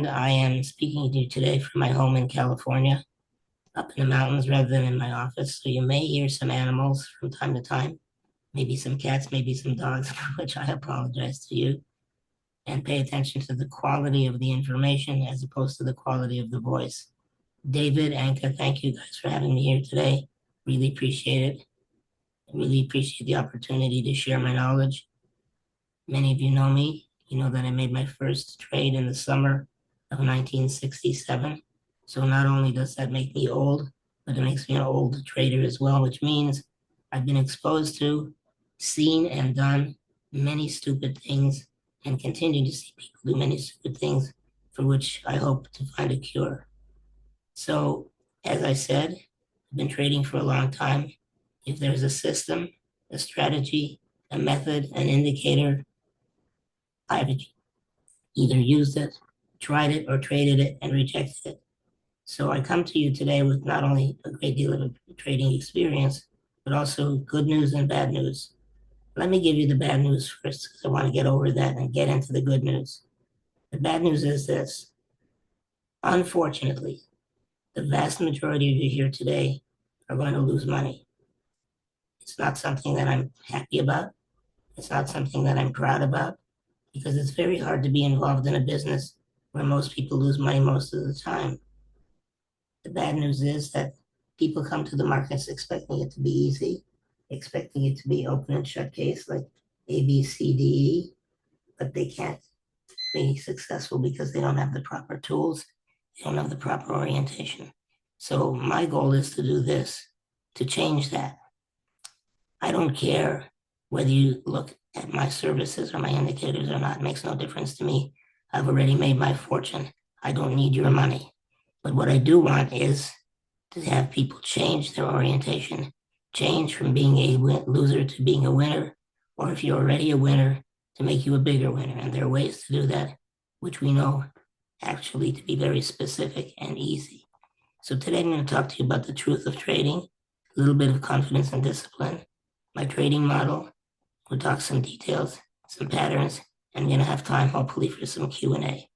mentioned, I am speaking to you today from my home in California, up in the mountains rather than in my office. So you may hear some animals from time to time, maybe some cats, maybe some dogs, for which I apologize to you. And pay attention to the quality of the information as opposed to the quality of the voice. David, Anka, thank you guys for having me here today. Really appreciate it. I really appreciate the opportunity to share my knowledge. Many of you know me. You know that I made my first trade in the summer of 1967. So not only does that make me old, but it makes me an old trader as well, which means I've been exposed to, seen, and done many stupid things and continue to see people do many stupid things for which I hope to find a cure. So, as I said, I've been trading for a long time. If there's a system, a strategy, a method, an indicator, I've either used it, tried it, or traded it and rejected it. So I come to you today with not only a great deal of trading experience, but also good news and bad news. Let me give you the bad news first, because I want to get over that and get into the good news. The bad news is this. Unfortunately, the vast majority of you here today are going to lose money. It's not something that I'm happy about. It's not something that I'm proud about, because it's very hard to be involved in a business where most people lose money most of the time. The bad news is that people come to the markets expecting it to be easy, expecting it to be open and shut case like A, B, C, D, E, but they can't be successful because they don't have the proper tools, they don't have the proper orientation. So my goal is to do this, to change that. I don't care whether you look at my services or my indicators or not, it makes no difference to me. I've already made my fortune. I don't need your money. But what I do want is to have people change their orientation, change from being a loser to being a winner, or if you're already a winner, to make you a bigger winner. And there are ways to do that, which we know actually to be very specific and easy. So today I'm going to talk to you about the truth of trading, a little bit of confidence and discipline, my trading model. We'll talk some details, some patterns, and I'm going to have time hopefully for some Q&A.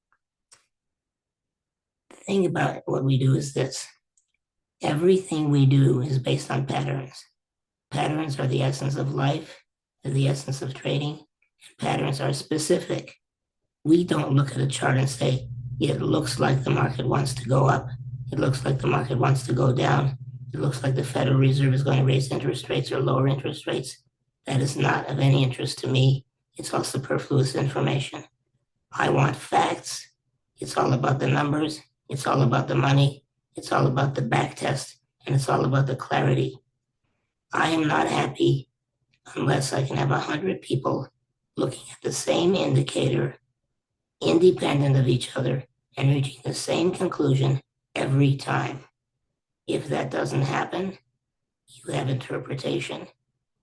The thing about what we do is this. Everything we do is based on patterns. Patterns are the essence of life, they're the essence of trading, and patterns are specific. We don't look at a chart and say, it looks like the market wants to go up. It looks like the market wants to go down. It looks like the Federal Reserve is going to raise interest rates or lower interest rates. That is not of any interest to me. It's all superfluous information. I want facts. It's all about the numbers. It's all about the money. It's all about the back test. And it's all about the clarity. I am not happy unless I can have 100 people looking at the same indicator, independent of each other, and reaching the same conclusion every time. If that doesn't happen, you have interpretation.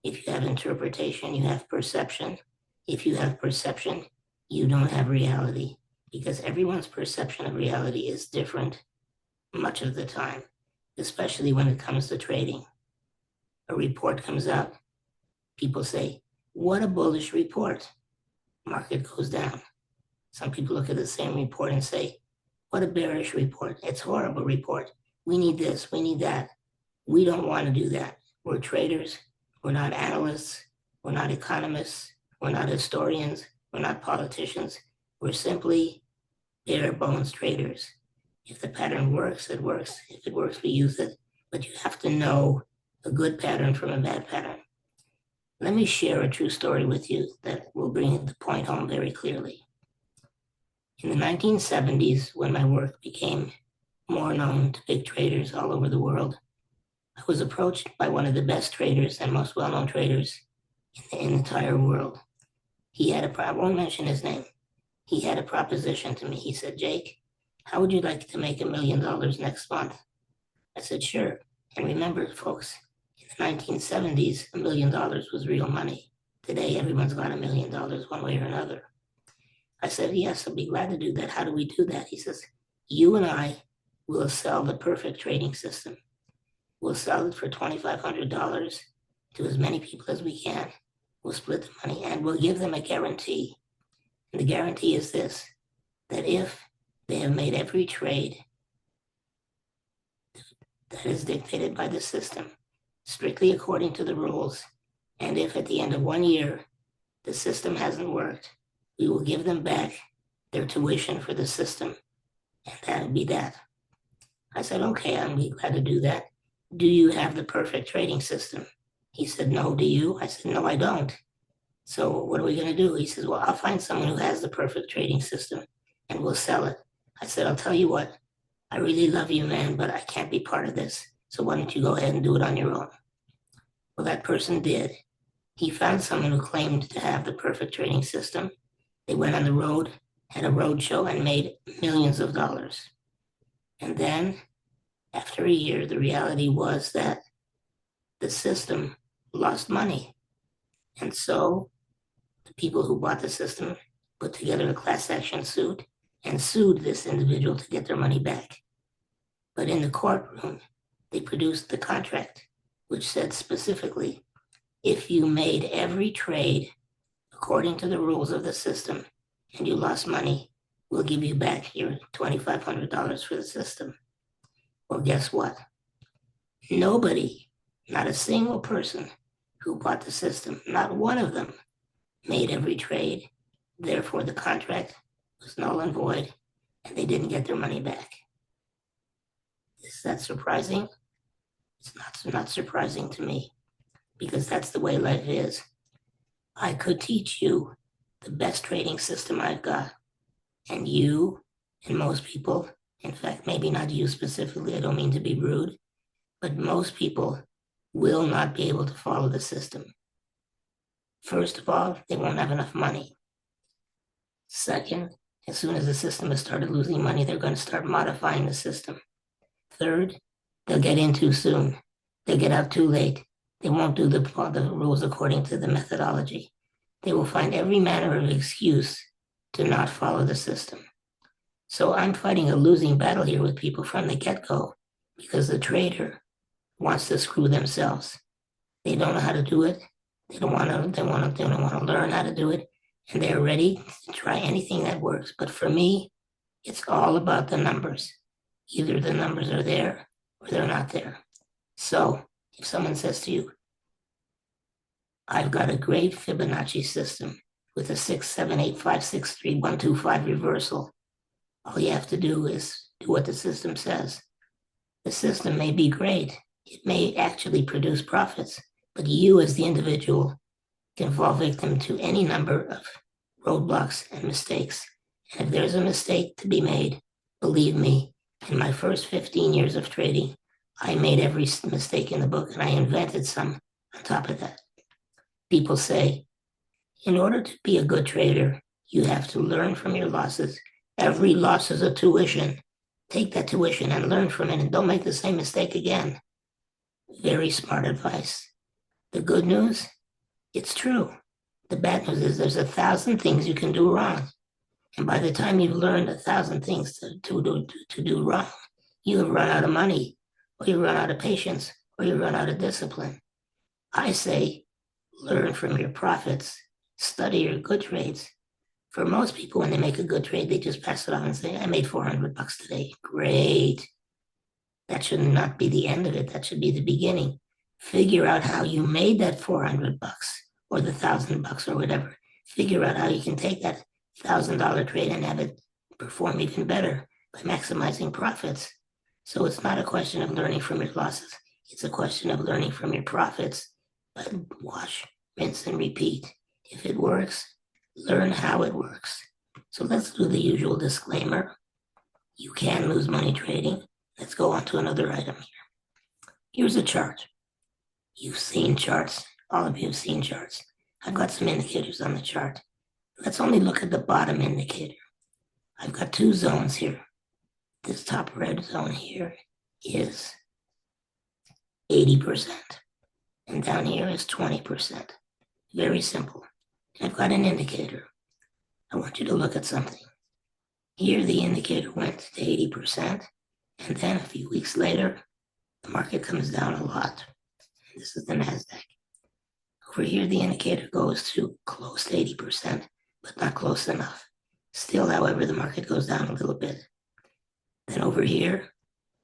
If you have interpretation, you have perception. If you have perception, you don't have reality, because everyone's perception of reality is different much of the time, especially when it comes to trading. A report comes out, people say, what a bullish report. Market goes down. Some people look at the same report and say, what a bearish report. It's a horrible report. We need this, we need that. We don't want to do that. We're traders. We're not analysts. We're not economists. We're not historians. We're not politicians. We're simply bare bones traders. If the pattern works, it works. If it works, we use it. But you have to know a good pattern from a bad pattern. Let me share a true story with you that will bring the point home very clearly. In the 1970s, when my work became more known to big traders all over the world, I was approached by one of the best traders and most well-known traders in the entire world. He had I won't mention his name. He had a proposition to me. He said, Jake, how would you like to make $1 million next month? I said, sure. And remember, folks, in the 1970s, $1 million was real money. Today, everyone's got $1 million one way or another. I said, yes, I'll be glad to do that. How do we do that? He says, you and I will sell the perfect trading system. We'll sell it for $2,500 to as many people as we can. We'll split the money and we'll give them a guarantee. And the guarantee is this, that if They have made every trade that is dictated by the system, strictly according to the rules. And if at the end of 1 year, the system hasn't worked, we will give them back their tuition for the system. And that would be that. I said, okay, I'll be glad to do that. Do you have the perfect trading system? He said, no, do you? I said, no, I don't. So what are we going to do? He says, well, I'll find someone who has the perfect trading system and we'll sell it. I said, I'll tell you what, I really love you, man, but I can't be part of this. So why don't you go ahead and do it on your own? Well, that person did. He found someone who claimed to have the perfect trading system. They went on the road, had a road show, and made millions of dollars. And then, after a year, the reality was that the system lost money. And so the people who bought the system put together a class action suit and sued this individual to get their money back. But in the courtroom, they produced the contract, which said specifically, if you made every trade according to the rules of the system and you lost money, we'll give you back your $2,500 for the system. Well, guess what? Nobody, not a single person who bought the system, not one of them, made every trade. Therefore, the contract was null and void, and they didn't get their money back. Is that surprising? It's not surprising to me, because that's the way life is. I could teach you the best trading system I've got, and you and most people, in fact, maybe not you specifically, I don't mean to be rude, but most people will not be able to follow the system. First of all, they won't have enough money. Second, as soon as the system has started losing money, they're going to start modifying the system. Third, they'll get in too soon. They'll get out too late. They won't do the rules according to the methodology. They will find every manner of excuse to not follow the system. So I'm fighting a losing battle here with people from the get-go because the trader wants to screw themselves. They don't know how to do it. They don't want to learn how to do it, and they're ready to try anything that works. But for me, it's all about the numbers. Either the numbers are there or they're not there. So if someone says to you, I've got a great Fibonacci system with a 6, 7, 8, 5, 6, 3, 1, 2, 5 reversal, all you have to do is do what the system says. The system may be great. It may actually produce profits, but you as the individual can fall victim to any number of roadblocks and mistakes. And if there's a mistake to be made, believe me, in my first 15 years of trading, I made every mistake in the book and I invented some on top of that. People say, in order to be a good trader, you have to learn from your losses. Every loss is a tuition. Take that tuition and learn from it and don't make the same mistake again. Very smart advice. The good news, it's true. The bad news is there's 1,000 things you can do wrong. And by the time you've learned 1,000 things to do wrong, you have run out of money, or you run out of patience, or you run out of discipline. I say, learn from your profits, study your good trades. For most people, when they make a good trade, they just pass it off and say, I made $400 today. Great. That should not be the end of it. That should be the beginning. Figure out how you made that $400 or the $1,000 or whatever. Figure out how you can take that $1,000 trade and have it perform even better by maximizing profits. So it's not a question of learning from your losses. It's a question of learning from your profits. But wash, rinse, and repeat. If it works, learn how it works. So let's do the usual disclaimer. You can lose money trading. Let's go on to another item here. Here's a chart. You've seen charts. All of you have seen charts. I've got some indicators on the chart. Let's only look at the bottom indicator. I've got two zones here. This top red zone here is 80%. And down here is 20%. Very simple. And I've got an indicator. I want you to look at something. Here the indicator went to 80%. And then a few weeks later, the market comes down a lot. This is the NASDAQ. Over here, the indicator goes to close to 80%, but not close enough. Still, however, the market goes down a little bit. over here,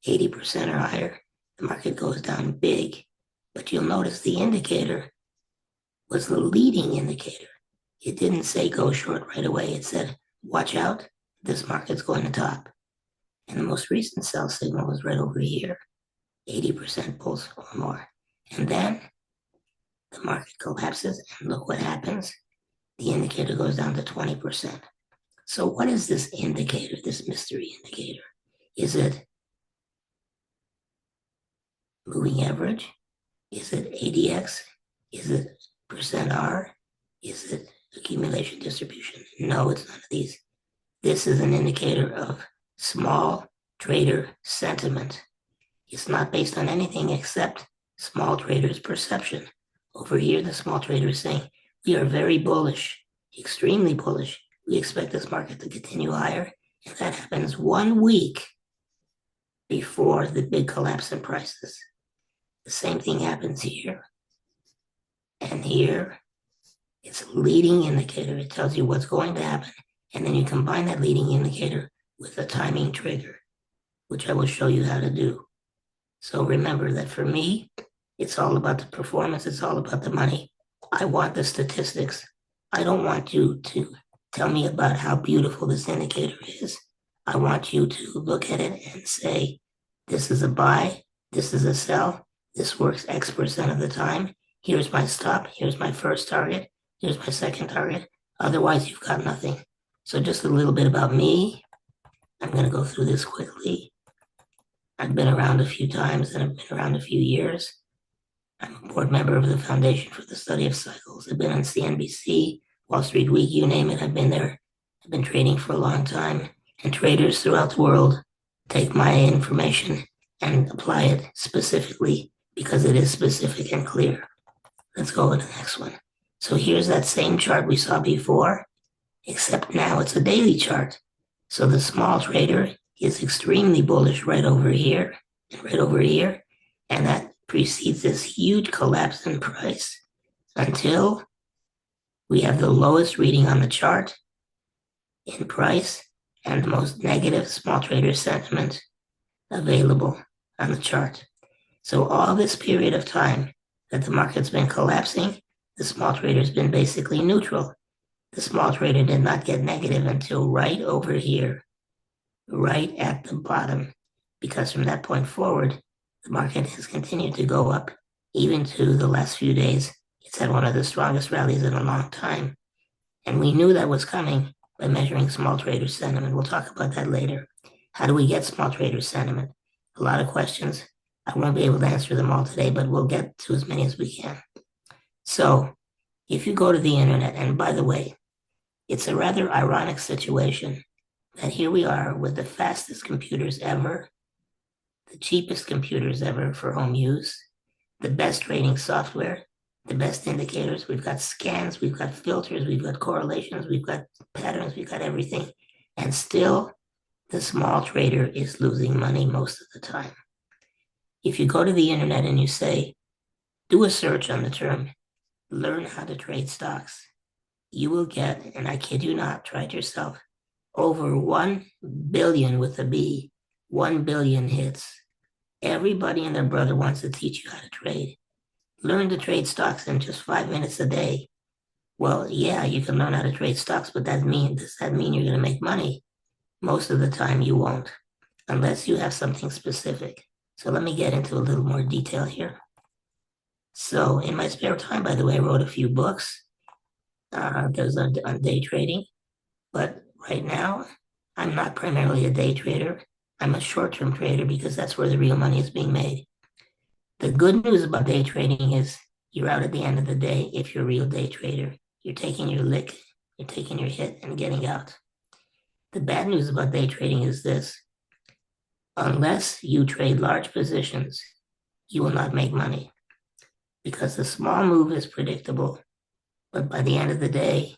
80% or higher, the market goes down big. But you'll notice the indicator was the leading indicator. It didn't say go short right away. It said, watch out, this market's going to top. And the most recent sell signal was right over here, 80% pulse or more. And then the market collapses, and look what happens. The indicator goes down to 20%. So what is this indicator, this mystery indicator? Is it moving average? Is it ADX? Is it percent R? Is it accumulation distribution? No, it's none of these. This is an indicator of small trader sentiment. It's not based on anything except small traders' perception. Over here, the small trader is saying, we are very bullish, extremely bullish. We expect this market to continue higher. And that happens 1 week before the big collapse in prices. The same thing happens here. And here, it's a leading indicator. It tells you what's going to happen. And then you combine that leading indicator with a timing trigger, which I will show you how to do. So remember that for me, it's all about the performance. It's all about the money. I want the statistics. I don't want you to tell me about how beautiful this indicator is. I want you to look at it and say, this is a buy, this is a sell, this works X% of the time. Here's my stop, here's my first target, here's my second target. Otherwise, you've got nothing. So just a little bit about me. I'm going to go through this quickly. I've been around a few times and I've been around a few years. I'm a board member of the Foundation for the Study of Cycles. I've been on CNBC, Wall Street Week, you name it, I've been there. I've been trading for a long time. And traders throughout the world take my information and apply it specifically because it is specific and clear. Let's go to the next one. So here's that same chart we saw before, except now it's a daily chart. So the small trader is extremely bullish right over here and right over here. And that precedes this huge collapse in price until we have the lowest reading on the chart in price and the most negative small trader sentiment available on the chart. So all this period of time that the market's been collapsing, the small trader's been basically neutral. The small trader did not get negative until right over here, right at the bottom, because from that point forward, the market has continued to go up. Even to the last few days, it's had one of the strongest rallies in a long time. And we knew that was coming by measuring small trader sentiment. We'll talk about that later. How do we get small trader sentiment? A lot of questions. I won't be able to answer them all today, but we'll get to as many as we can. So if you go to the internet, and by the way, it's a rather ironic situation that here we are with the fastest computers ever, the cheapest computers ever for home use, the best trading software, the best indicators. We've got scans, we've got filters, we've got correlations, we've got patterns, we've got everything. And still, the small trader is losing money most of the time. If you go to the internet and you say, do a search on the term, learn how to trade stocks, you will get, and I kid you not, try it yourself, over 1 billion with a B, 1 billion hits. Everybody and their brother wants to teach you how to trade. Learn to trade stocks in just 5 minutes a day. Well, yeah, you can learn how to trade stocks, but does that mean you're going to make money? Most of the time you won't, unless you have something specific. So let me get into a little more detail here. So in my spare time, by the way, I wrote a few books. Those on day trading. But right now, I'm not primarily a day trader. I'm a short-term trader because that's where the real money is being made. The good news about day trading is you're out at the end of the day if you're a real day trader. You're taking your lick, you're taking your hit and getting out. The bad news about day trading is this. Unless you trade large positions, you will not make money because the small move is predictable. But by the end of the day,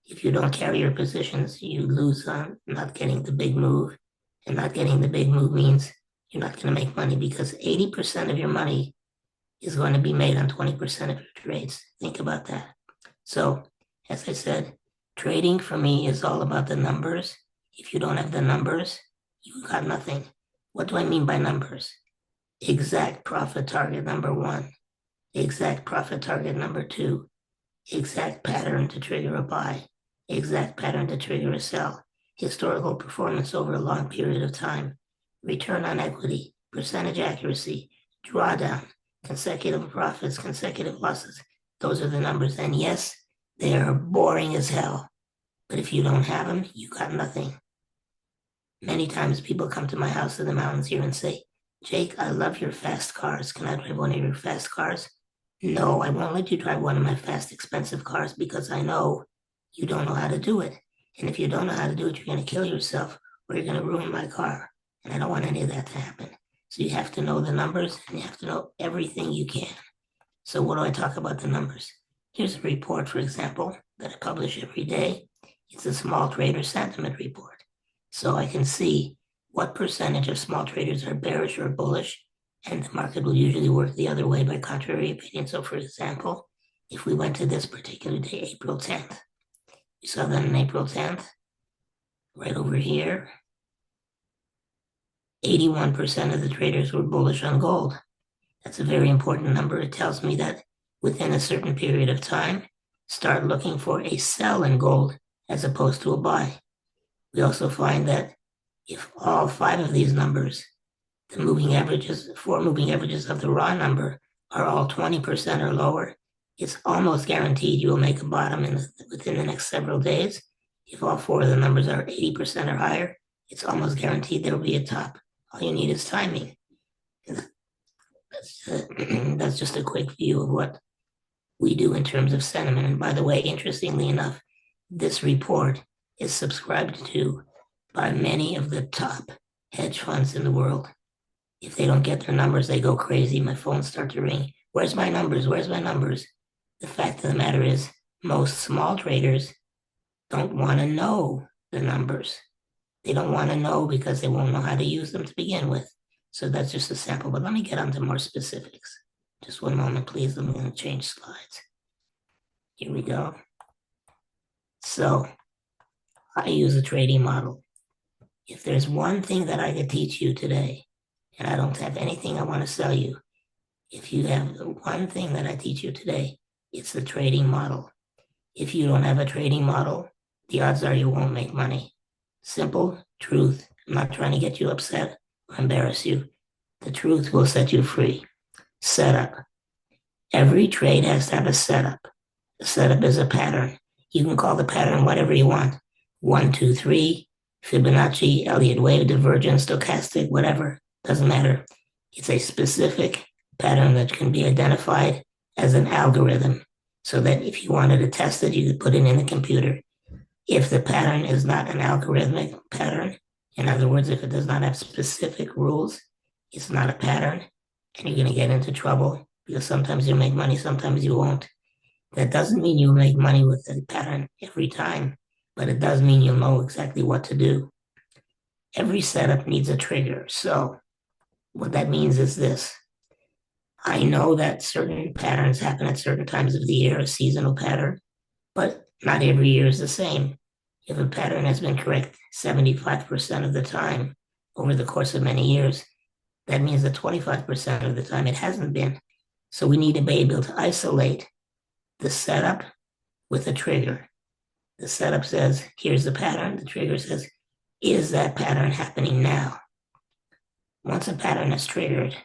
if you don't carry your positions, you lose on not getting the big move. And not getting the big move means you're not going to make money because 80% of your money is going to be made on 20% of your trades. Think about that. So, as I said, trading for me is all about the numbers. If you don't have the numbers, you got nothing. What do I mean by numbers? Exact profit target number 1, exact profit target number 2, exact pattern to trigger a buy, exact pattern to trigger a sell, historical performance over a long period of time, return on equity, percentage accuracy, drawdown, consecutive profits, consecutive losses. Those are the numbers. And yes, they are boring as hell. But if you don't have them, you got nothing. Many times people come to my house in the mountains here and say, Jake, I love your fast cars. Can I drive one of your fast cars? No, I won't let you drive one of my fast, expensive cars because I know you don't know how to do it. And if you don't know how to do it, you're going to kill yourself or you're going to ruin my car. And I don't want any of that to happen. So you have to know the numbers and you have to know everything you can. So what do I talk about the numbers? Here's a report, for example, that I publish every day. It's a small trader sentiment report. So I can see what percentage of small traders are bearish or bullish, and the market will usually work the other way by contrary opinion. So for example, if we went to this particular day, April 10th, you saw that on April 10th, right over here, 81% of the traders were bullish on gold. That's a very important number. It tells me that within a certain period of time, start looking for a sell in gold as opposed to a buy. We also find that if all 5 of these numbers, the moving averages, 4 moving averages of the raw number are all 20% or lower, it's almost guaranteed you will make a bottom within the next several days. If all 4 of the numbers are 80% or higher, it's almost guaranteed there will be a top. All you need is timing. That's just a quick view of what we do in terms of sentiment. And by the way, interestingly enough, this report is subscribed to by many of the top hedge funds in the world. If they don't get their numbers, they go crazy. My phones start to ring. Where's my numbers? Where's my numbers? The fact of the matter is, most small traders don't want to know the numbers. They don't want to know because they won't know how to use them to begin with. So that's just a sample. But let me get on to more specifics. Just one moment, please. I'm going to change slides. Here we go. So I use a trading model. If there's one thing that I could teach you today, and I don't have anything I want to sell you, if you have one thing that I teach you today, it's the trading model. If you don't have a trading model, the odds are you won't make money. Simple truth. I'm not trying to get you upset or embarrass you. The truth will set you free. Setup. Every trade has to have a setup. The setup is a pattern. You can call the pattern whatever you want. 1, 2, 3, Fibonacci, Elliott wave, divergence, stochastic, whatever. Doesn't matter. It's a specific pattern that can be identified as an algorithm so that if you wanted to test it, you could put it in the computer. If the pattern is not an algorithmic pattern, in other words, if it does not have specific rules, it's not a pattern, and you're going to get into trouble because sometimes you'll make money, sometimes you won't. That doesn't mean you'll make money with the pattern every time, but it does mean you'll know exactly what to do. Every setup needs a trigger. So what that means is this. I know that certain patterns happen at certain times of the year, a seasonal pattern, but not every year is the same. If a pattern has been correct 75% of the time over the course of many years, that means that 25% of the time it hasn't been. So we need to be able to isolate the setup with a trigger. The setup says, here's the pattern. The trigger says, is that pattern happening now? Once a pattern is triggered,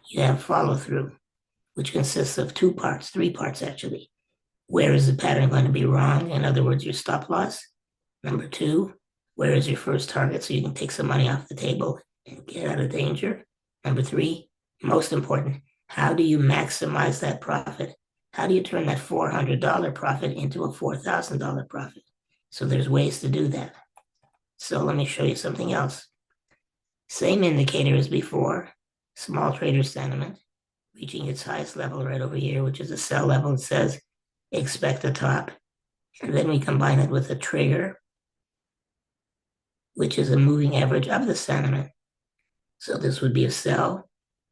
you have follow through, which consists of 2 parts, 3 parts actually. Where is the pattern going to be wrong? In other words, your stop loss. Number 2, where is your first target so you can take some money off the table and get out of danger? Number 3, most important, how do you maximize that profit? How do you turn that $400 profit into a $4,000 profit? So there's ways to do that. So let me show you something else. Same indicator as before, small trader sentiment, reaching its highest level right over here, which is a sell level. It says, expect a top. And then we combine it with a trigger, which is a moving average of the sentiment. So this would be a sell,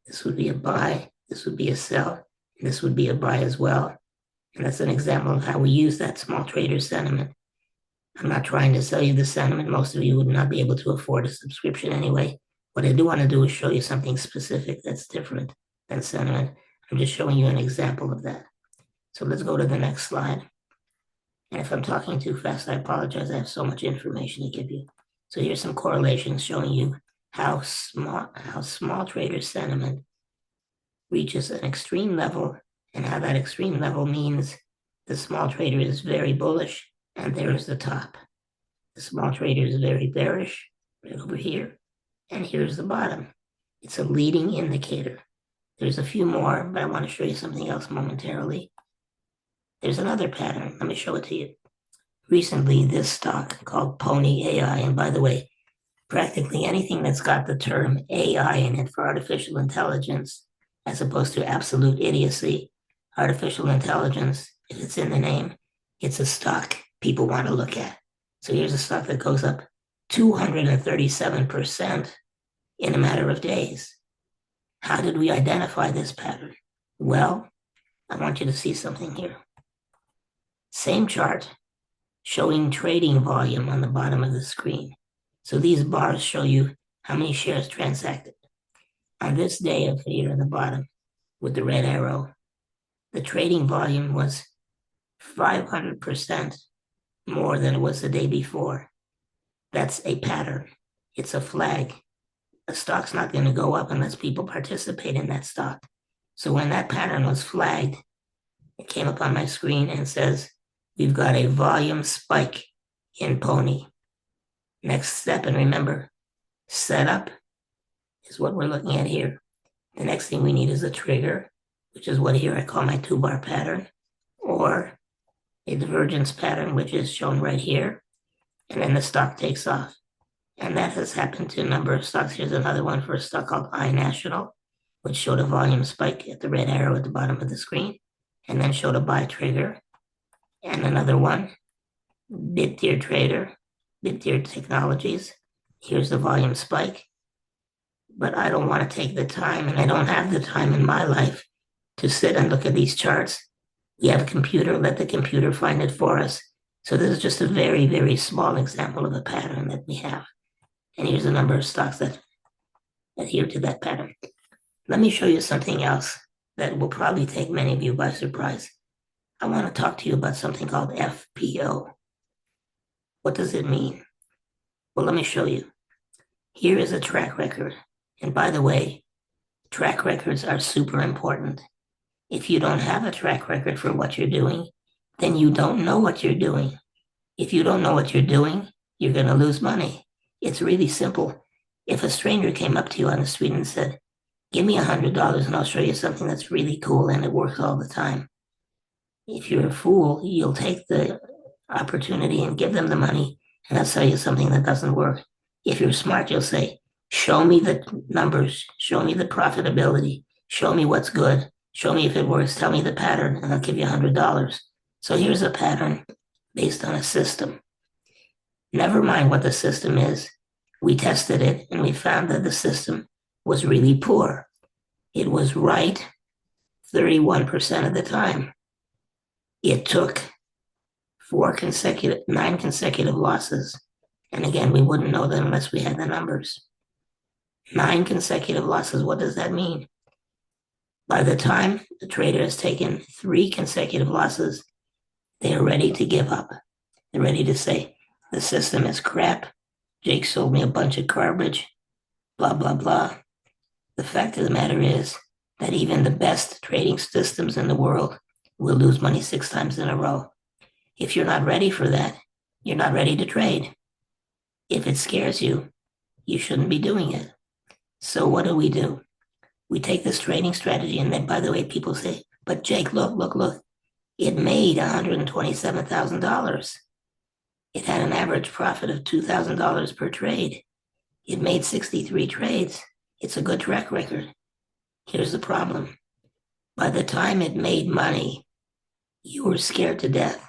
this would be a buy, this would be a sell, and this would be a buy as well. And that's an example of how we use that small trader sentiment. I'm not trying to sell you the sentiment. Most of you would not be able to afford a subscription anyway. What I do want to do is show you something specific that's different than sentiment. I'm just showing you an example of that. So let's go to the next slide. And if I'm talking too fast, I apologize. I have so much information to give you. So here's some correlations showing you how small trader sentiment reaches an extreme level, and how that extreme level means the small trader is very bullish, and there's the top. The small trader is very bearish, right over here, and here's the bottom. It's a leading indicator. There's a few more, but I want to show you something else momentarily. There's another pattern. Let me show it to you. Recently, this stock called Pony AI, and by the way, practically anything that's got the term AI in it for artificial intelligence, as opposed to absolute idiocy, artificial intelligence, if it's in the name, it's a stock people want to look at. So here's a stock that goes up 237% in a matter of days. How did we identify this pattern? Well, I want you to see something here. Same chart, showing trading volume on the bottom of the screen. So these bars show you how many shares transacted. On this day up here at the bottom with the red arrow, the trading volume was 500% more than it was the day before. That's a pattern. It's a flag. A stock's not going to go up unless people participate in that stock. So when that pattern was flagged, it came up on my screen and says, we've got a volume spike in Pony. Next step, and remember, setup is what we're looking at here. The next thing we need is a trigger, which is what here I call my 2-bar pattern, or a divergence pattern, which is shown right here, and then the stock takes off. And that has happened to a number of stocks. Here's another one for a stock called iNational, which showed a volume spike at the red arrow at the bottom of the screen, and then showed a buy trigger. And another one, Bitdeer Technologies. Here's the volume spike. But I don't want to take the time, and I don't have the time in my life to sit and look at these charts. We have a computer, let the computer find it for us. So this is just a very, very small example of a pattern that we have. And here's a number of stocks that adhere to that pattern. Let me show you something else that will probably take many of you by surprise. I want to talk to you about something called FPO. What does it mean? Well, let me show you. Here is a track record. And by the way, track records are super important. If you don't have a track record for what you're doing, then you don't know what you're doing. If you don't know what you're doing, you're going to lose money. It's really simple. If a stranger came up to you on the street and said, give me $100 and I'll show you something that's really cool and it works all the time. If you're a fool, you'll take the opportunity and give them the money and they'll sell you something that doesn't work. If you're smart, you'll say, show me the numbers, show me the profitability, show me what's good, show me if it works, tell me the pattern, and I'll give you $100. So here's a pattern based on a system. Never mind what the system is. We tested it and we found that the system was really poor. It was right 31% of the time. It took 9 consecutive losses. And again, we wouldn't know that unless we had the numbers. 9 consecutive losses, what does that mean? By the time the trader has taken 3 consecutive losses, they are ready to give up. They're ready to say, the system is crap. Jake sold me a bunch of garbage, blah, blah, blah. The fact of the matter is that even the best trading systems in the world will lose money 6 times in a row. If you're not ready for that, you're not ready to trade. If it scares you, you shouldn't be doing it. So what do? We take this trading strategy, and then, by the way, people say, but Jake, look. It made $127,000. It had an average profit of $2,000 per trade. It made 63 trades. It's a good track record. Here's the problem. By the time it made money, you were scared to death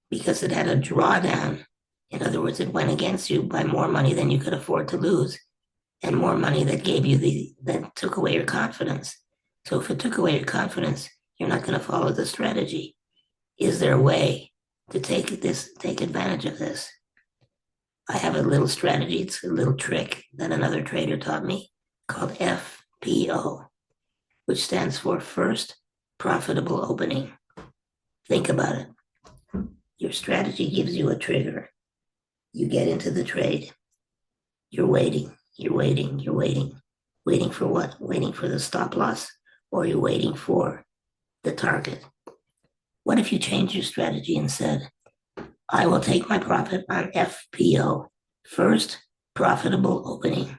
because it had a drawdown. In other words, it went against you by more money than you could afford to lose, and more money that took away your confidence. So if it took away your confidence, you're not going to follow the strategy. Is there a way to take advantage of this? I have a little strategy. It's a little trick that another trader taught me called FPO, which stands for First Profitable Opening. Think about it. Your strategy gives you a trigger. You get into the trade. You're waiting. Waiting for what? Waiting for the stop loss, or you're waiting for the target. What if you change your strategy and said, I will take my profit on FPO, First Profitable Opening.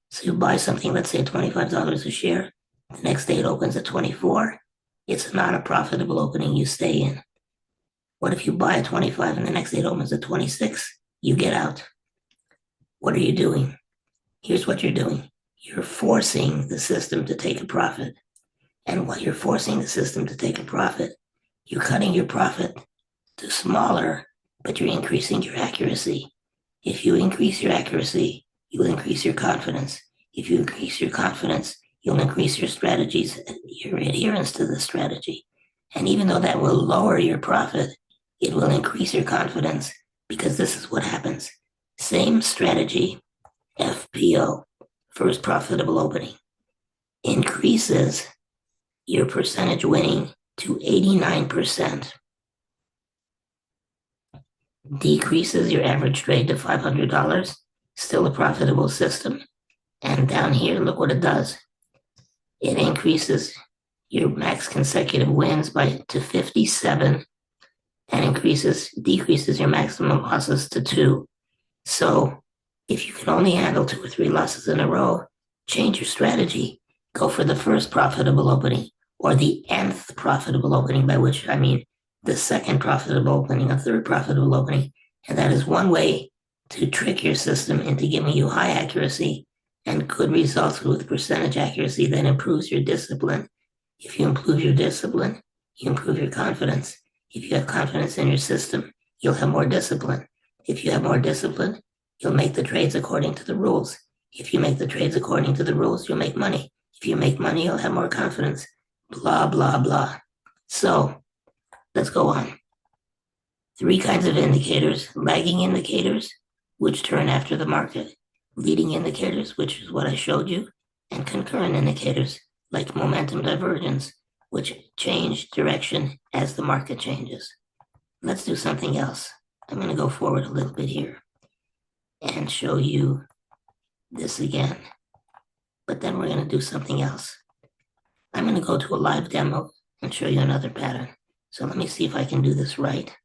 So you buy something, let's say $25 a share. The next day it opens at 24. It's not a profitable opening. You stay in. What if you buy at 25 and the next day it opens at 26? You get out. What are you doing? Here's what you're doing. You're forcing the system to take a profit. And while you're forcing the system to take a profit, you're cutting your profit to smaller, but you're increasing your accuracy. If you increase your accuracy, you'll increase your confidence. If you increase your confidence, you'll increase your strategies, your adherence to the strategy. And even though that will lower your profit, it will increase your confidence because this is what happens. Same strategy, FPO, First Profitable Opening, increases your percentage winning to 89%, decreases your average trade to $500, still a profitable system. And down here, look what it does. It increases your max consecutive wins to 57 and decreases your maximum losses to 2. So if you can only handle 2 or 3 losses in a row, change your strategy. Go for the first profitable opening or the nth profitable opening, by which I mean the second profitable opening, a third profitable opening. And that is one way to trick your system into giving you high accuracy and good results with percentage accuracy that improves your discipline. If you improve your discipline, you improve your confidence. If you have confidence in your system, you'll have more discipline. If you have more discipline, you'll make the trades according to the rules. If you make the trades according to the rules, you'll make money. If you make money, you'll have more confidence. Blah, blah, blah. So let's go on. 3 kinds of indicators: lagging indicators, which turn after the market; leading indicators, which is what I showed you; and concurrent indicators, like momentum divergence, which change direction as the market changes. Let's do something else. I'm going to go forward a little bit here and show you this again. But then we're going to do something else. I'm going to go to a live demo and show you another pattern. So let me see if I can do this right.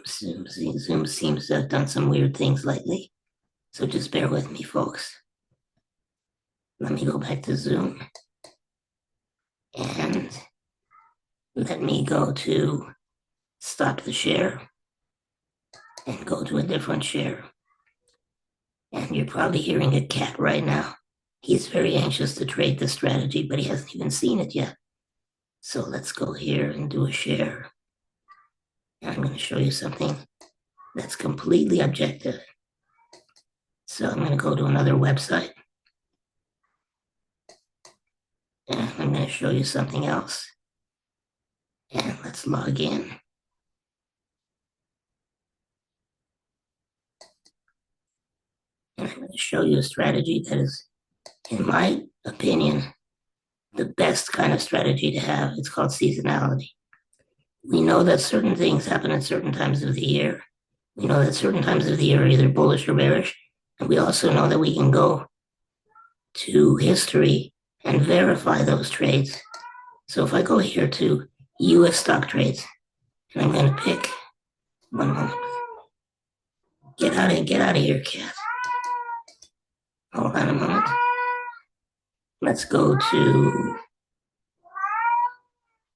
Zoom seems to have done some weird things lately. So just bear with me, folks. Let me go back to Zoom. And let me go to stop the share and go to a different share. And you're probably hearing a cat right now. He's very anxious to trade this strategy, but he hasn't even seen it yet. So let's go here and do a share. And I'm going to show you something that's completely objective. So I'm going to go to another website. And I'm going to show you something else. And let's log in. And I'm going to show you a strategy that is, in my opinion, the best kind of strategy to have. It's called seasonality. We know that certain things happen at certain times of the year. We know that certain times of the year are either bullish or bearish. And we also know that we can go to history and verify those trades. So if I go here to US stock trades, and I'm going to pick one moment. Get out of here, cat. Hold on a moment. Let's go to,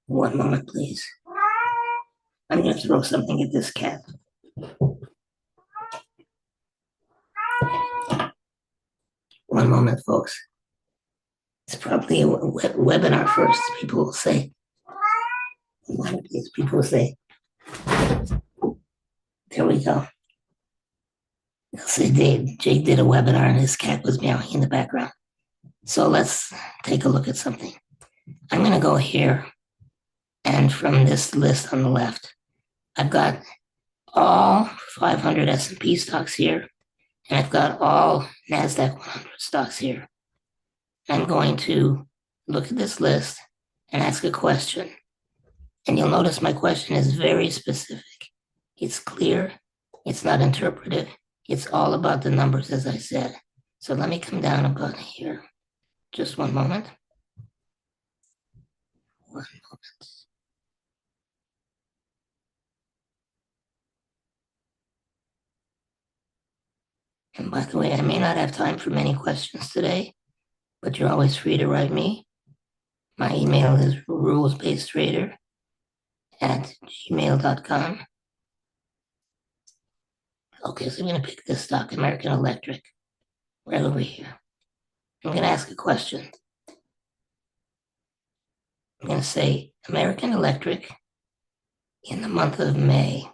one moment, please. I'm going to throw something at this cat. One moment, folks. It's probably a webinar first. People will say, people will say, there we go. They'll say Jake did a webinar and his cat was meowing in the background. So let's take a look at something. I'm going to go here, and from this list on the left, I've got all 500 S&P stocks here, and I've got all NASDAQ 100 stocks here. I'm going to look at this list and ask a question. And you'll notice my question is very specific. It's clear. It's not interpretive. It's all about the numbers, as I said. So let me come down about here. Just one moment. One moment. And by the way, I may not have time for many questions today, but you're always free to write me. My email is rulesbasedtrader@gmail.com. Okay, so I'm going to pick this stock, American Electric, right over here. I'm going to ask a question. I'm going to say American Electric in the month of May.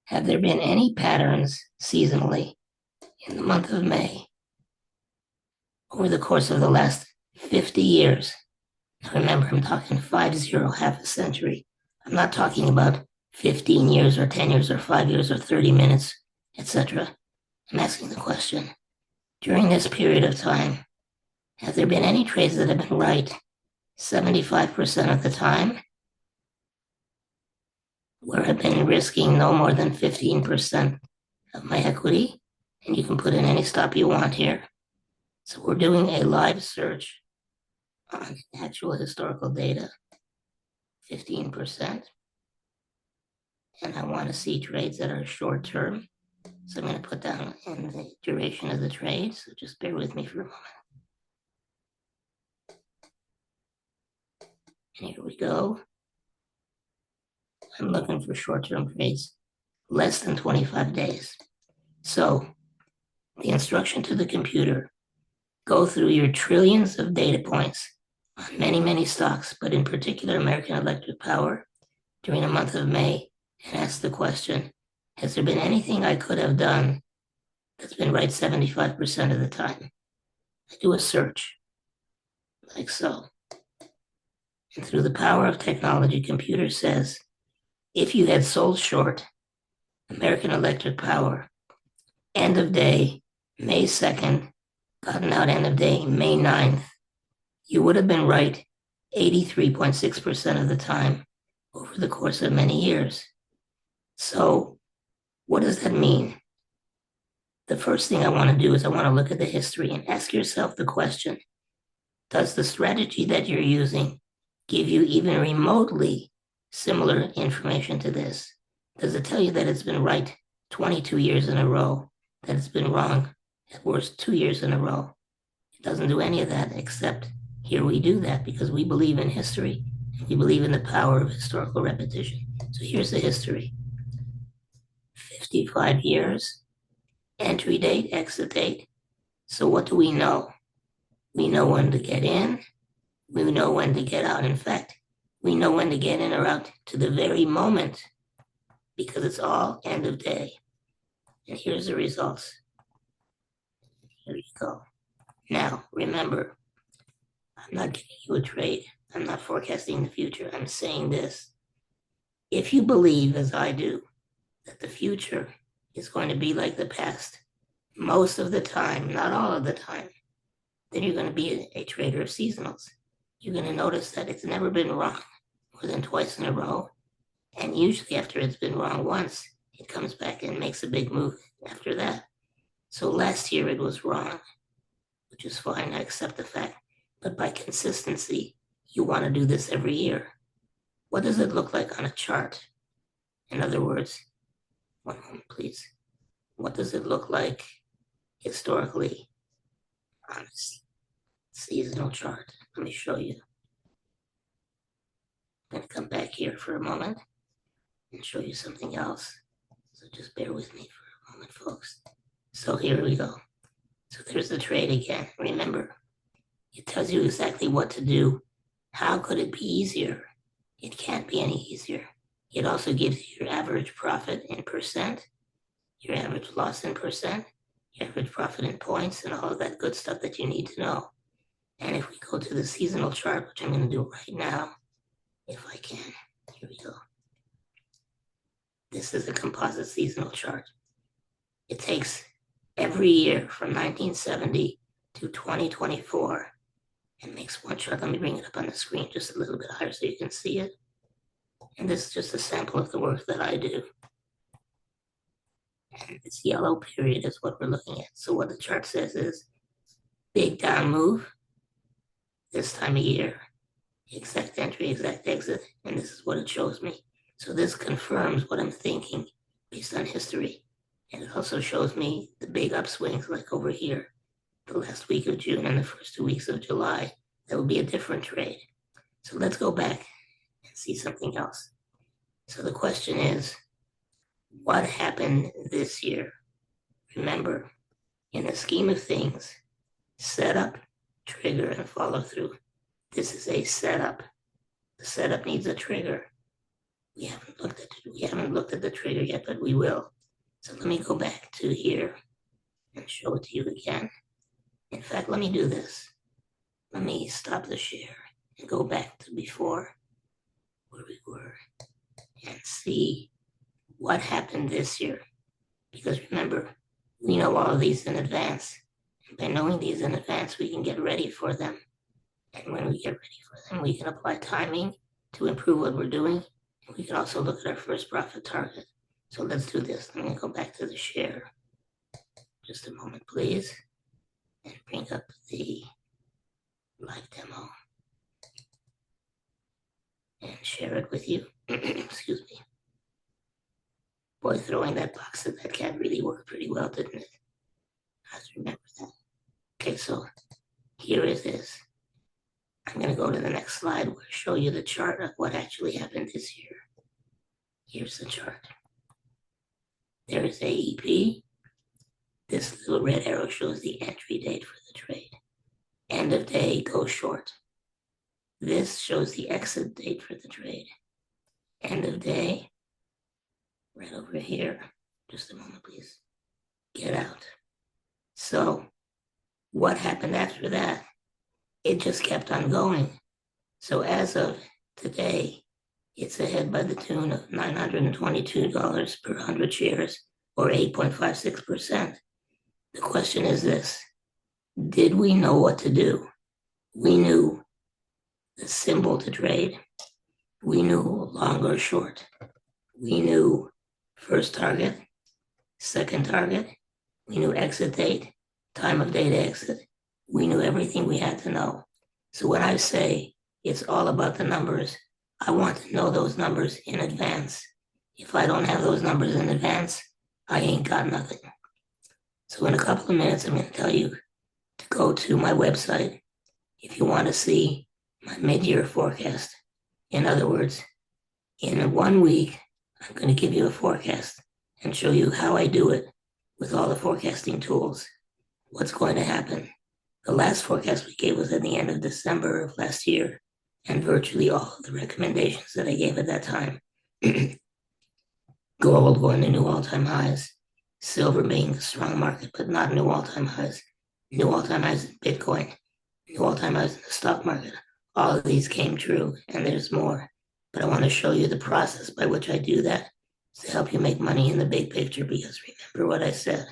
Have there been any patterns seasonally in the month of May over the course of the last 50 years? Now remember, I'm talking 50, half a century. I'm not talking about 15 years or 10 years or 5 years or 30 minutes, etc. I'm asking the question, during this period of time, have there been any trades that have been right 75% of the time, where I've been risking no more than 15% of my equity? And you can put in any stop you want here. So we're doing a live search on actual historical data, 15%. And I want to see trades that are short term. So I'm going to put down in the duration of the trade. So just bear with me for a moment. And here we go. I'm looking for short-term trades, less than 25 days. So the instruction to the computer, go through your trillions of data points on many, many stocks, but in particular American Electric Power during the month of May, and ask the question, has there been anything I could have done that's been right 75% of the time? I do a search, like so. And through the power of technology, computer says, if you had sold short American Electric Power, end of day, May 2nd, gotten out end of day, May 9th, you would have been right 83.6% of the time over the course of many years. So what does that mean? The first thing I want to do is I want to look at the history and ask yourself the question, does the strategy that you're using give you even remotely similar information to this? Does it tell you that it's been right 22 years in a row, that it's been wrong at worst 2 years in a row? It doesn't do any of that, except here we do that because we believe in history. We believe in the power of historical repetition. So here's the history. 55 years, entry date, exit date. So what do we know? We know when to get in. We know when to get out. In fact, we know when to get in or out to the very moment because it's all end of day. And here's the results. Here you go. Now, remember, I'm not giving you a trade. I'm not forecasting the future. I'm saying this. If you believe, as I do, that the future is going to be like the past most of the time, not all of the time, then you're going to be a trader of seasonals. You're going to notice that it's never been wrong more than twice in a row. And usually after it's been wrong once, it comes back and makes a big move after that. So last year it was wrong, which is fine. I accept the fact. But by consistency, you want to do this every year. What does it look like on a chart? In other words, one moment, please. What does it look like historically on a seasonal chart? Let me show you. I'm going to come back here for a moment and show you something else. So just bear with me for a moment, folks. So here we go. So there's the trade again. Remember, it tells you exactly what to do. How could it be easier? It can't be any easier. It also gives you your average profit in percent, your average loss in percent, your average profit in points, and all of that good stuff that you need to know. And if we go to the seasonal chart, which I'm going to do right now, if I can, here we go. This is a composite seasonal chart. It takes every year from 1970 to 2024 and makes one chart. Let me bring it up on the screen just a little bit higher so you can see it. And this is just a sample of the work that I do. And this yellow period is what we're looking at. So what the chart says is big down move this time of year, exact entry, exact exit, and this is what it shows me. So this confirms what I'm thinking based on history. And it also shows me the big upswings like over here, the last week of June and the first 2 weeks of July. That would be a different trade. So let's go back and see something else. So the question is, what happened this year? Remember, in the scheme of things, setup, trigger, and follow through. This is a setup. The setup needs a trigger. We haven't looked at the trigger yet, but we will. So let me go back to here and show it to you again. In fact, let me do this. Let me stop the share and go back to before where we were and see what happened this year. Because remember, we know all of these in advance. And by knowing these in advance, we can get ready for them. And when we get ready for them, we can apply timing to improve what we're doing. And we can also look at our first profit target. So let's do this. I'm going to go back to the share. Just a moment, please. And bring up the live demo. And share it with you. Excuse me. Boy, throwing that box at that cat really worked pretty well, didn't it? I have to remember that. Okay, so here it is. I'm going to go to the next slide where I show you the chart of what actually happened this year. Here's the chart. There is AEP. This little red arrow shows the entry date for the trade. End of day, go short. This shows the exit date for the trade. End of day, right over here. Just a moment, please. Get out. So what happened after that? It just kept on going. So as of today, it's ahead by the tune of $922 per 100 shares, or 8.56%. The question is this: did we know what to do? We knew the symbol to trade. We knew long or short. We knew first target, second target. We knew exit date, time of day to exit. We knew everything we had to know. So when I say it's all about the numbers, I want to know those numbers in advance. If I don't have those numbers in advance, I ain't got nothing. So in a couple of minutes, I'm going to tell you to go to my website if you want to see my mid-year forecast. In other words, in 1 week, I'm going to give you a forecast and show you how I do it with all the forecasting tools. What's going to happen? The last forecast we gave was at the end of December of last year, and virtually all of the recommendations that I gave at that time, gold going to new all-time highs, silver being a strong market, but not new all-time highs, new all-time highs in Bitcoin, new all-time highs in the stock market. All of these came true, and there's more. But I want to show you the process by which I do that to help you make money in the big picture, because remember what I said.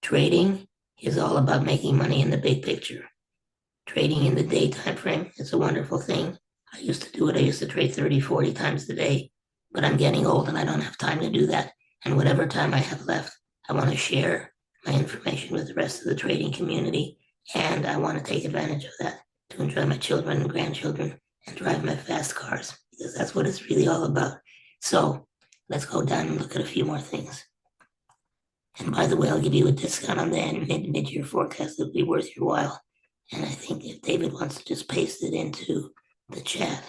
Trading is all about making money in the big picture. Trading in the day time frame is a wonderful thing. I used to do it. I used to trade 30, 40 times a day, but I'm getting old and I don't have time to do that. And whatever time I have left, I want to share my information with the rest of the trading community. And I want to take advantage of that to enjoy my children and grandchildren and drive my fast cars, because that's what it's really all about. So let's go down and look at a few more things. And by the way, I'll give you a discount on the mid-year forecast. It'll be worth your while. And I think if David wants to just paste it into the chat,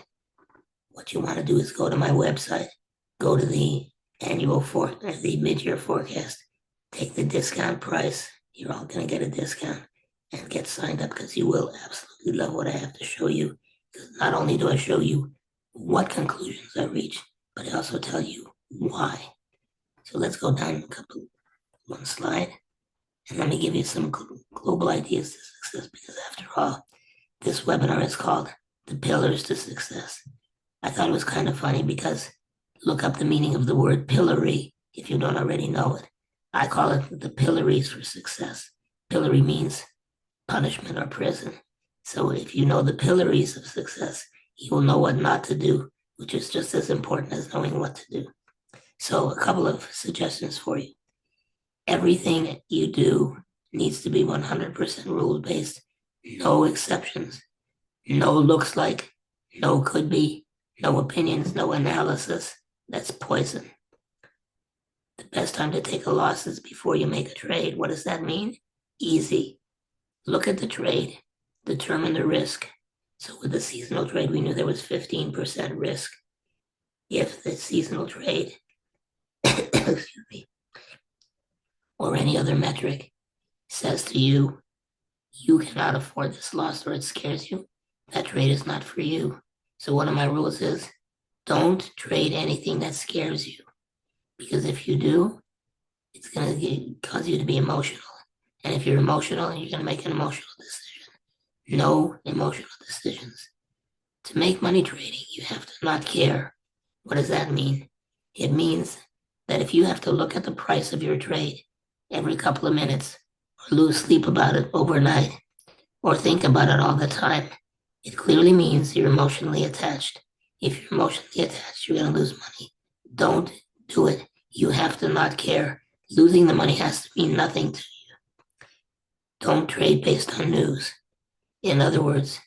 what you want to do is go to my website, go to the the mid-year forecast, take the discount price. You're all going to get a discount, and get signed up, because you will absolutely love what I have to show you. Because not only do I show you what conclusions I reach, but I also tell you why. So let's go down one slide, and let me give you some global ideas to success, because after all, this webinar is called The Pillars to Success. I thought it was kind of funny because Look up the meaning of the word pillory if you don't already know it. I call it the pillories for success. Pillory means punishment or prison. So if you know the pillories of success, you will know what not to do, which is just as important as knowing what to do. So a couple of suggestions for you. Everything you do needs to be 100% rule-based, no exceptions, no looks like, no could be, no opinions, no analysis. That's poison. The best time to take a loss is before you make a trade. What does that mean? Easy. Look at the trade, determine the risk. So with the seasonal trade, we knew there was 15% risk. If the seasonal trade, excuse me, or any other metric says to you, you cannot afford this loss or it scares you, that trade is not for you. So one of my rules is don't trade anything that scares you. Because if you do, it's going to cause you to be emotional. And if you're emotional, you're going to make an emotional decision. No emotional decisions. To make money trading, you have to not care. What does that mean? It means that if you have to look at the price of your trade every couple of minutes, or lose sleep about it overnight, or think about it all the time, it clearly means you're emotionally attached. If you're emotionally attached, you're going to lose money. Don't do it. You have to not care. Losing the money has to mean nothing to you. Don't trade based on news. In other words,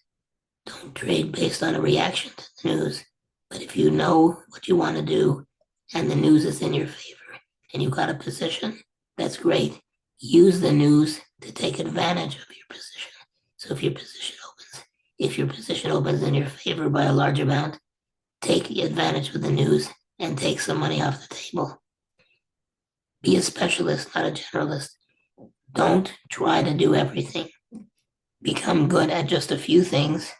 don't trade based on a reaction to the news. But if you know what you want to do and the news is in your favor and you've got a position, that's great. Use the news to take advantage of your position. So if your position opens in your favor by a large amount, take advantage of the news and take some money off the table. Be a specialist, not a generalist. Don't try to do everything. Become good at just a few things.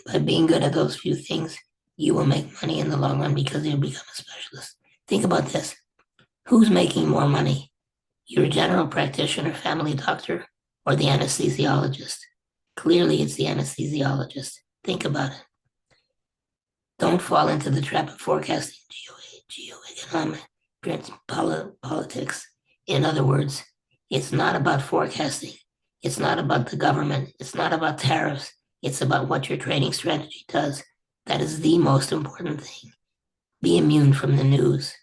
By being good at those few things, you will make money in the long run because you'll become a specialist. Think about this. Who's making more money? Your general practitioner, family doctor, or the anesthesiologist? Clearly, it's the anesthesiologist. Think about it. Don't fall into the trap of forecasting geoeconomic politics. In other words, it's not about forecasting. It's not about the government. It's not about tariffs. It's about what your trading strategy does. That is the most important thing. Be immune from the news.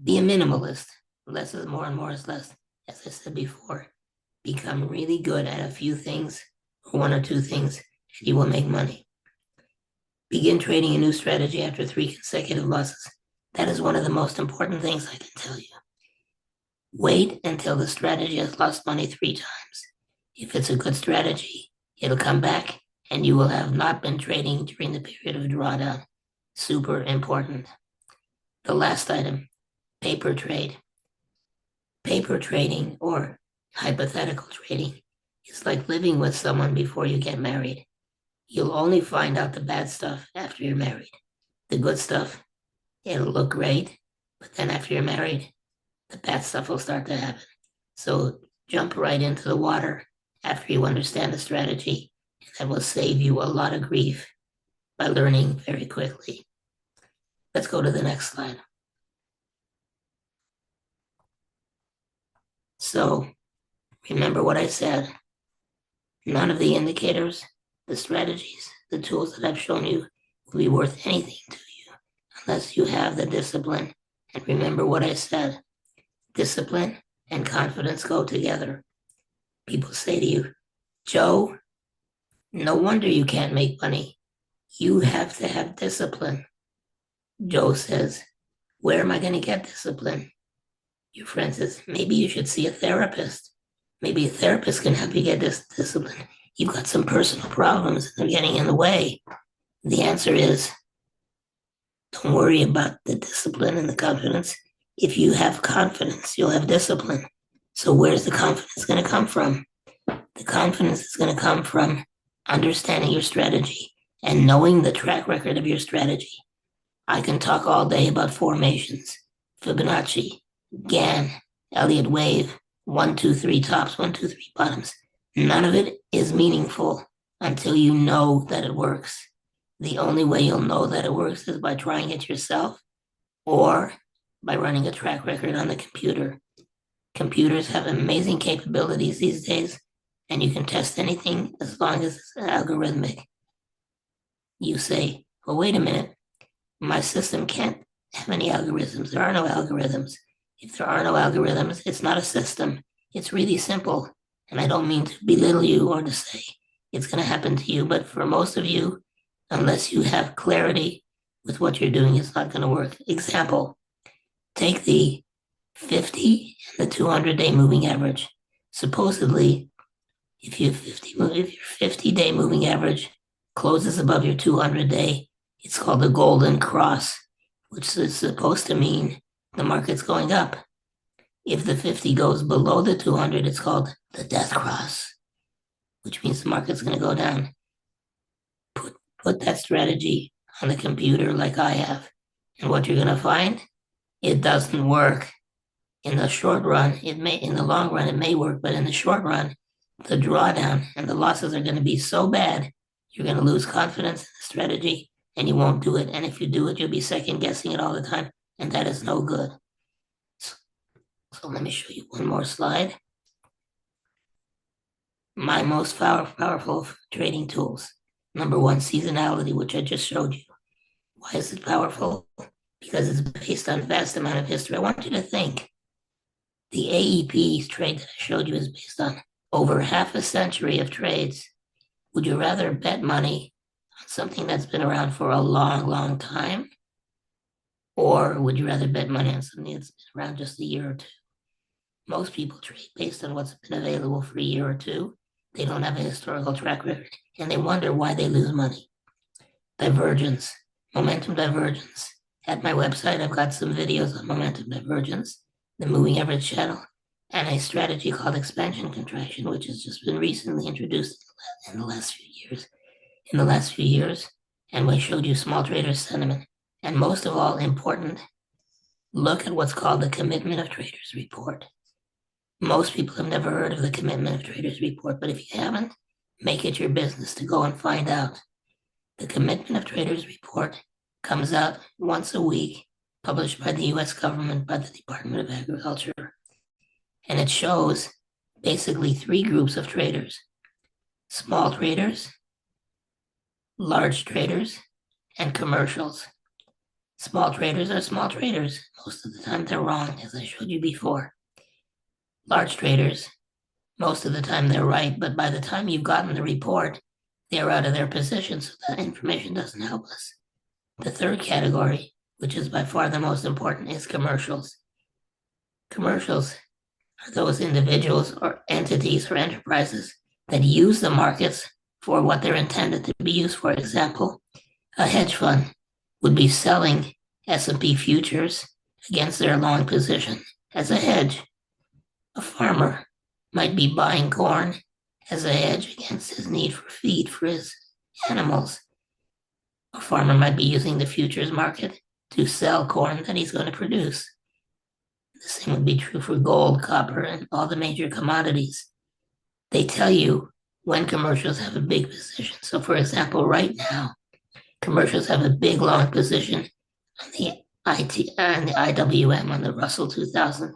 Be a minimalist. Less is more and more is less. As I said before, become really good at a few things, or one or two things, and you will make money. Begin trading a new strategy after 3 consecutive losses. That is one of the most important things I can tell you. Wait until the strategy has lost money 3 times. If it's a good strategy, it'll come back and you will have not been trading during the period of drawdown. Super important. The last item, paper trade. Paper trading or hypothetical trading is like living with someone before you get married. You'll only find out the bad stuff after you're married. The good stuff, it'll look great, but then after you're married, the bad stuff will start to happen. So jump right into the water after you understand the strategy, and that will save you a lot of grief by learning very quickly. Let's go to the next slide. So remember what I said. None of the indicators, the strategies, the tools that I've shown you will be worth anything to you unless you have the discipline. And remember what I said. Discipline and confidence go together. People say to you, Joe, no wonder you can't make money. You have to have discipline. Joe says, where am I going to get discipline? Your friend says, maybe you should see a therapist. Maybe a therapist can help you get this discipline. You've got some personal problems and they're getting in the way. The answer is, don't worry about the discipline and the confidence. If you have confidence, you'll have discipline. So where's the confidence going to come from? The confidence is going to come from understanding your strategy and knowing the track record of your strategy. I can talk all day about formations, Fibonacci, Gann, Elliott wave, 1, 2, 3 tops, 1, 2, 3 bottoms. None of it is meaningful until you know that it works. The only way you'll know that it works is by trying it yourself or by running a track record on the computer. Computers have amazing capabilities these days, and you can test anything as long as it's algorithmic. You say, well, wait a minute, my system can't have any algorithms. There are no algorithms. If there are no algorithms, it's not a system. It's really simple. And I don't mean to belittle you or to say it's going to happen to you, but for most of you, unless you have clarity with what you're doing, it's not going to work. Example, take the 50 and the 200-day moving average. Supposedly, if your 50-day moving average closes above your 200-day, it's called the golden cross, which is supposed to mean the market's going up. If the 50 goes below the 200, it's called the death cross, which means the market's going to go down. Put that strategy on the computer like I have, and what you're going to find, it doesn't work. In the short run, in the long run, it may work, but in the short run, the drawdown and the losses are going to be so bad, you're going to lose confidence in the strategy and you won't do it. And if you do it, you'll be second guessing it all the time. And that is no good. So let me show you one more slide. My most powerful trading tools. Number one, seasonality, which I just showed you. Why is it powerful? Because it's based on a vast amount of history. I want you to think. The AEP trade that I showed you is based on over half a century of trades. Would you rather bet money on something that's been around for a long, long time? Or would you rather bet money on something that's been around just a year or two? Most people trade based on what's been available for a year or two. They don't have a historical track record, and they wonder why they lose money. Divergence, momentum divergence. At my website, I've got some videos on momentum divergence, the moving average channel, and a strategy called expansion contraction, which has just been recently introduced in the last few years. And we showed you small trader sentiment. And most of all, important, look at what's called the Commitment of Traders report. Most people have never heard of the Commitment of Traders report, but if you haven't, make it your business to go and find out. The Commitment of Traders report comes out once a week, published by the US government, by the Department of Agriculture. And it shows basically three groups of traders: small traders, large traders, and commercials. Small traders are small traders. Most of the time they're wrong, as I showed you before. Large traders, most of the time they're right, but by the time you've gotten the report, they're out of their position, so that information doesn't help us. The third category, which is by far the most important, is commercials. Commercials are those individuals or entities or enterprises that use the markets for what they're intended to be used for. Example, a hedge fund would be selling S&P futures against their long position as a hedge. A farmer might be buying corn as a hedge against his need for feed for his animals. A farmer might be using the futures market to sell corn that he's going to produce. The same would be true for gold, copper, and all the major commodities. They tell you when commercials have a big position. So for example, right now, commercials have a big long position on the IWM, on the Russell 2000.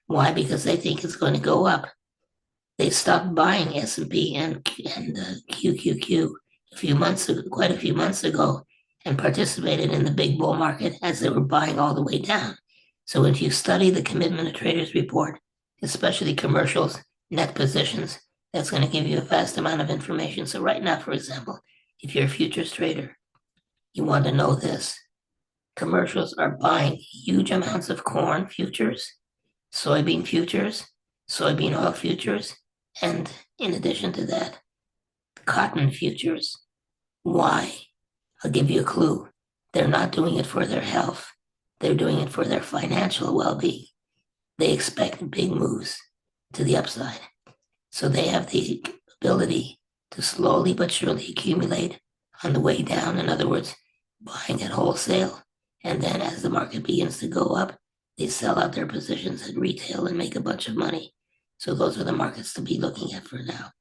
Why? Because they think it's going to go up. They stopped buying S&P and QQQ quite a few months ago, and participated in the big bull market as they were buying all the way down. So if you study the Commitment of Traders report, especially commercials, net positions, that's going to give you a vast amount of information. So right now, for example, if you're a futures trader, you want to know this. Commercials are buying huge amounts of corn futures, soybean futures, soybean oil futures, and in addition to that, cotton futures. Why? I'll give you a clue. They're not doing it for their health. They're doing it for their financial well-being. They expect big moves to the upside. So they have the ability to slowly but surely accumulate on the way down. In other words, buying at wholesale. And then as the market begins to go up, they sell out their positions at retail and make a bunch of money. So those are the markets to be looking at for now.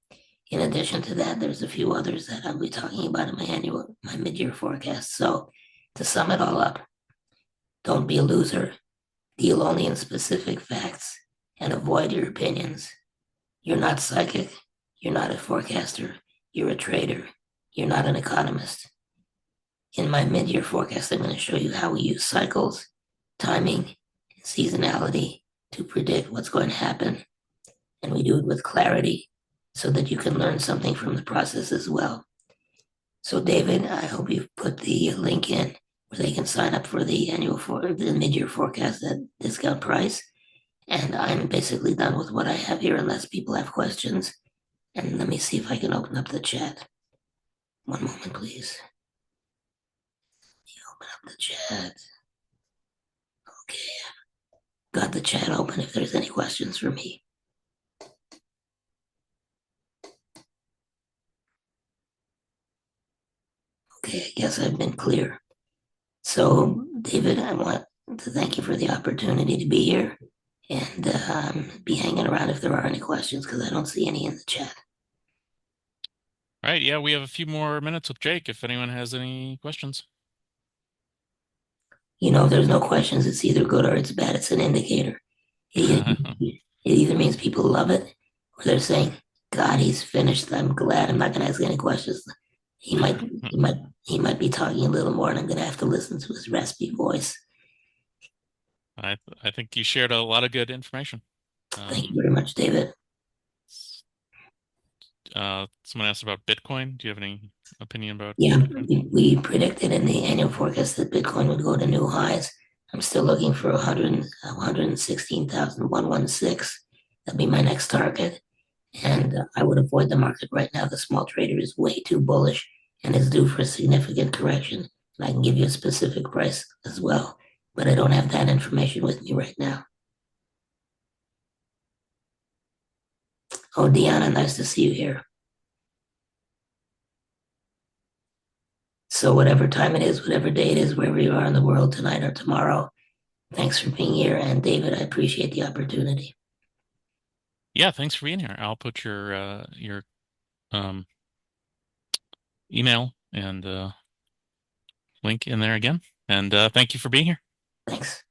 In addition to that, there's a few others that I'll be talking about in my mid-year forecast. So to sum it all up, Don't be a loser. Deal only in specific facts and avoid your opinions. You're not psychic. You're not a forecaster. You're a trader. You're not an economist. In my mid-year forecast, I'm going to show you how we use cycles, timing, and seasonality to predict what's going to happen. And we do it with clarity so that you can learn something from the process as well. So, David, I hope you've put the link in where they can sign up for the mid-year forecast at discount price. And I'm basically done with what I have here, unless people have questions. And let me see if I can open up the chat. One moment, please. Open up the chat. Okay, got the chat open if there's any questions for me. Okay, I guess I've been clear. So, David, I want to thank you for the opportunity to be here and be hanging around if there are any questions because I don't see any in the chat. All right, yeah, we have a few more minutes with Jake if anyone has any questions. If there's no questions, it's either good or it's bad. It's an indicator. It either means people love it or they're saying, God, he's finished. I'm glad I'm not going to ask any questions. He might be talking a little more and I'm going to have to listen to his raspy voice. I think you shared a lot of good information. Thank you very much, David. Someone asked about Bitcoin. Do you have any opinion about Yeah, Bitcoin? we predicted in the annual forecast that Bitcoin would go to new highs. I'm still looking for 116,116. That'll be my next target. And I would avoid the market right now. The small trader is way too bullish and is due for a significant correction. And I can give you a specific price as well, but I don't have that information with me right now. Oh, Deanna, nice to see you here. So, whatever time it is, whatever day it is, wherever you are in the world tonight or tomorrow, thanks for being here. And David, I appreciate the opportunity. Yeah, thanks for being here. I'll put your um email and link in there again. And thank you for being here. Thanks.